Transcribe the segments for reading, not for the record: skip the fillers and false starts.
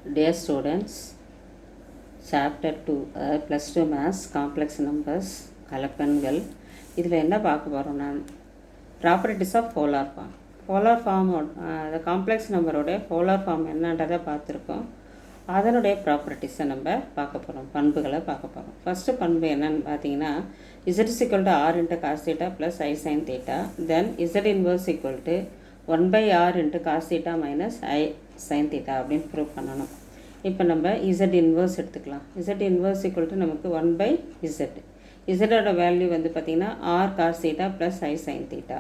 Dear students, chapter 2 plus 2 maths complex numbers கலப்பெண்கள். இதில் என்ன பார்க்க போகிறோம்னா properties of polar form. Polar form அந்த காம்ப்ளெக்ஸ் நம்பரோடைய போலார் ஃபார்ம் என்னன்றதை பார்த்துருக்கோம். அதனுடைய ப்ராப்பர்ட்டிஸை நம்ம பார்க்க போகிறோம், பண்புகளை பார்க்க போகிறோம். ஃபஸ்ட்டு பண்பு என்னன்னு பார்த்தீங்கன்னா z is equal to r into cos theta plus I sin theta, then z inverse equal to 1 by r into cos theta minus I sin theta அப்படின்னு ப்ரூவ் பண்ணணும். இப்போ நம்ம z இன்வர்ஸ் எடுத்துக்கலாம். z இன்வர்ஸ் ஈக்குவல் டு நமக்கு 1 by z. இசட்டோட value வந்து பார்த்திங்கன்னா r cos theta plus I sin theta.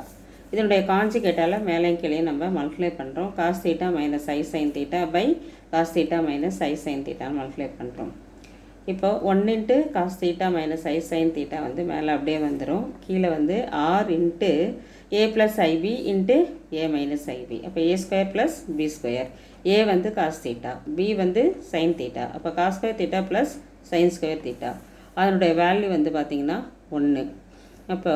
இதனுடைய காஞ்சிகேட்டால் மேலே கீழே நம்ம மல்டிப்ளை பண்ணுறோம். cos theta minus I sin theta by cos theta minus I sin theta multiply பண்ணுறோம். இப்போ 1 into cos theta minus I sin theta வந்து மேலே அப்படியே வந்துடும். கீழே வந்து r into a plus ib into a minus ib. அப்போ a square plus b square. a வந்து cos theta, b வந்து sin theta. அப்போ cos square theta plus sin square theta. அதனுடைய வேல்யூ வந்து பார்த்திங்கன்னா 1. அப்போ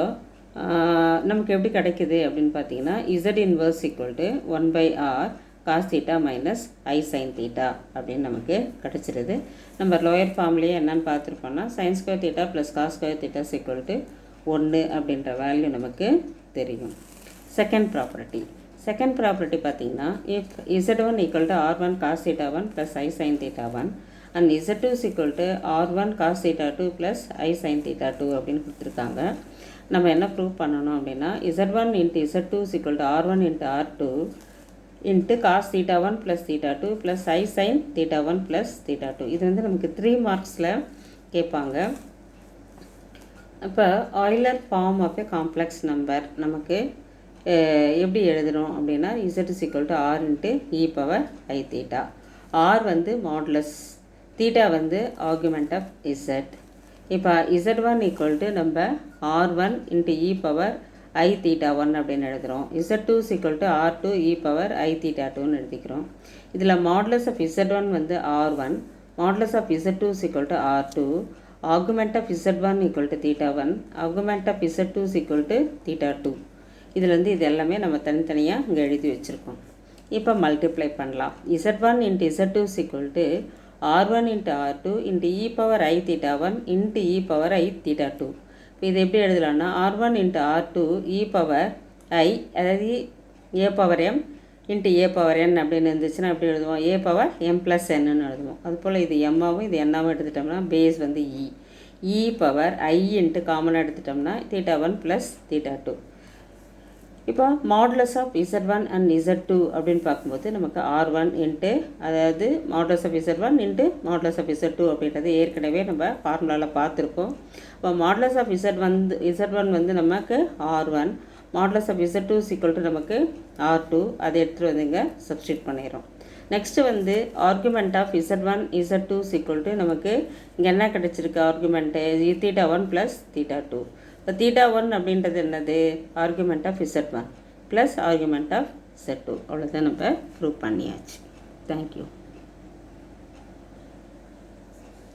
நமக்கு எப்படி கிடைக்குது அப்படின்னு பார்த்தீங்கன்னா z inverse equal to 1 by r cos theta minus I sin theta அப்படின்னு நமக்கு கிடச்சிருது. நம்ம லோயர் ஃபார்ம்லேயே என்னென்னு பார்த்துருப்போம்னா sin square theta plus cos square theta is equal to 1 அப்படின்ற வேல்யூ நமக்கு தெரியும். செகண்ட் ப்ராப்பர்ட்டி பார்த்தீங்கன்னா if z1 equal to r1 cos theta 1 plus I sin theta 1 and z2 is equal to r1 cos theta 2 plus I sin theta 2 அப்படின்னு கொடுத்துருக்காங்க. நம்ம என்ன prove பண்ணணும் அப்படின்னா z1 into z2 is equal to r1 into r2 into cos theta 1 plus theta 2 plus I sin theta 1 plus theta 2. இது வந்து நமக்கு 3 மார்க்ஸில் கேட்பாங்க. அப்போ Euler form of a complex number நமக்கு எப்படி எழுதுகிறோம் அப்படின்னா z is equal to r into e power I theta. r வந்து மாடுலஸ், theta வந்து ஆர்குமெண்ட் ஆஃப் z. இப்போ z1 equal to நம்ம r1 into e power I theta 1 அப்படின்னு எழுதுகிறோம். z2 is equal to r2 e power I theta 2ன்னு எழுதிக்கிறோம். இதில் modulus of z1 வந்து r1, modulus of z2 is equal to r2, argument of z1 equal to theta 1, argument of z2 is equal to theta 2. இதுலேருந்து இது எல்லாமே நம்ம தனித்தனியாக இங்கே எழுதி வச்சுருக்கோம். இப்போ மல்டிப்ளை பண்ணலாம். z1 into z2 is equal to r1 into r2 into e power I theta 1 into e power I theta 2. இப்போ இது எப்படி எழுதலாம்னா r1 into r2 e power I, அதாவது a power m into a power n அப்படின்னு இருந்துச்சுன்னா எப்படி எழுதுவோம், a power m plus nன்னு எழுதுவோம். அதுபோல் இது எம்மாவும் இது என்னாவும் எடுத்துட்டோம்னா பேஸ் வந்து e power I into காமனாக எடுத்துட்டோம்னா theta 1 plus theta 2. இப்போ modulus of z1 and z2 அப்படின்னு பார்க்கும்போது நமக்கு r1 இன்ட்டு, அதாவது modulus of z1 into modulus of z2 அப்படின்றது ஏற்கனவே நம்ம ஃபார்முலாவில் பார்த்துருக்கோம். இப்போ மாடுலஸ் ஆஃப் z1 வந்து நமக்கு r1, modulus of z2 equal to நமக்கு r2. அதை எடுத்துகிட்டு வந்து இங்கே சப்ஸ்டியூட் பண்ணிடுறோம். நெக்ஸ்ட்டு வந்து argument of z1 z2 equal to நமக்கு இங்கே என்ன கிடச்சிருக்கு, ஆர்குமெண்ட்டு theta 1 ப்ளஸ் theta 2. இப்போ theta 1 அப்படின்றது என்னது, argument of z1 plus argument of z2. அவ்வளோதான் நம்ம ப்ரூவ் பண்ணியாச்சு. தேங்க்யூ.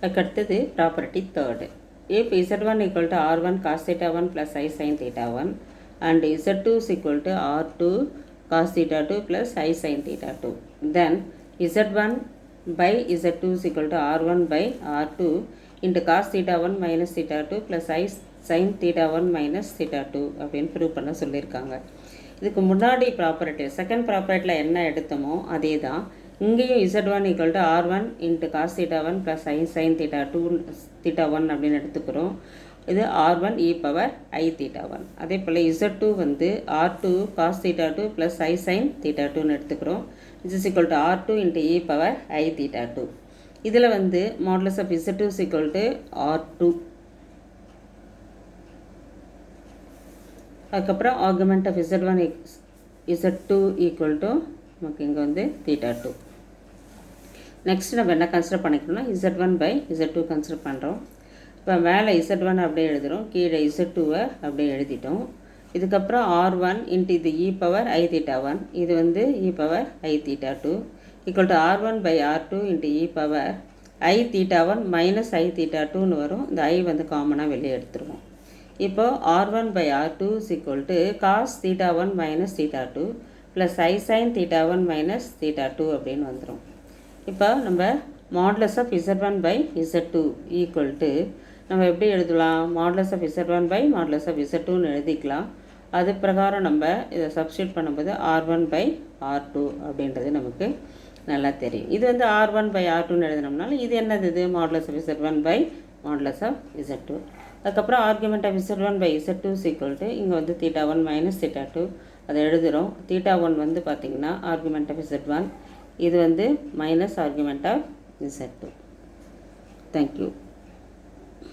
அதுக்கடுத்தது property third. If z1 equal to r1 cos theta 1 plus I sin theta 1 and z2 is equal to r2 cos theta 2 plus I sin theta 2, then z1 by z2 is equal to r1 by r2 into cos theta 1 minus theta 2 plus I sin theta 1 minus theta 2 அப்படின்னு prove பண்ண சொல்லியிருக்காங்க. இதுக்கு முன்னாடி property second ப்ராப்பர்ட்டியில் என்ன எடுத்தோமோ அதே தான் இங்கேயும் z1 equal to r1 into cos theta 1 plus I sin theta 2 theta 1 அப்படின்னு எடுத்துக்கிறோம். இது r1 e power I theta 1. அதே போல் z2 வந்து r2 cos theta 2 plus I sin theta 2ன்னு எடுத்துக்கிறோம். this is equal to r2 into e power I theta 2. இதில் வந்து modulus of z2 is equal to r2. அதுக்கப்புறம் argument of z1 z2 equal to நமக்கு இங்கே வந்து theta 2. Next நம்ம என்ன consider பண்ணிக்கணும்னா z1 by z2 consider பண்ணுறோம். இப்போ மேலே z1 அப்படியே எழுதுகிறோம், கீழே z2வை அப்படியே எழுதிட்டோம். இதுக்கப்புறம் r1 இன்ட்டு இது e பவர் I theta 1, இது வந்து e power I theta 2 equal to r1 by r2 into e power I theta 1 minus I theta 2ன்னு வரும். இந்த I வந்து காமனாக வெளியே எடுத்துருவோம். இப்போ r1 by r2 is equal to cos theta 1 minus theta 2 plus I sin theta 1 minus theta 2 அப்படின்னு வந்துடும். இப்போ நம்ம modulus of Z1 by Z2 equal to நம்ம எப்படி எழுதலாம்? Modulus of Z1 by modulus of Z2ன்னு எழுதிக்கலாம். அது பிரகாரம் நம்ம இதை சப்ஸ்டியூட் பண்ணும்போது R1 பை R2 அப்படின்றது நமக்கு நல்லா தெரியும். இது வந்து R1 பை R2ன்னு எழுதினோம்னால இது என்னது? இது modulus of Z1 by modulus of Z2. அதுக்கப்புறம் argument of Z1 by Z2 equal to இங்கே வந்து θ1 மைனஸ் θ2 அதை எழுதுகிறோம். θ1 வந்து பார்த்திங்கன்னா ஆர்குமெண்ட் ஆஃப் Z1, இது வந்து minus argument of Z2. Thank you.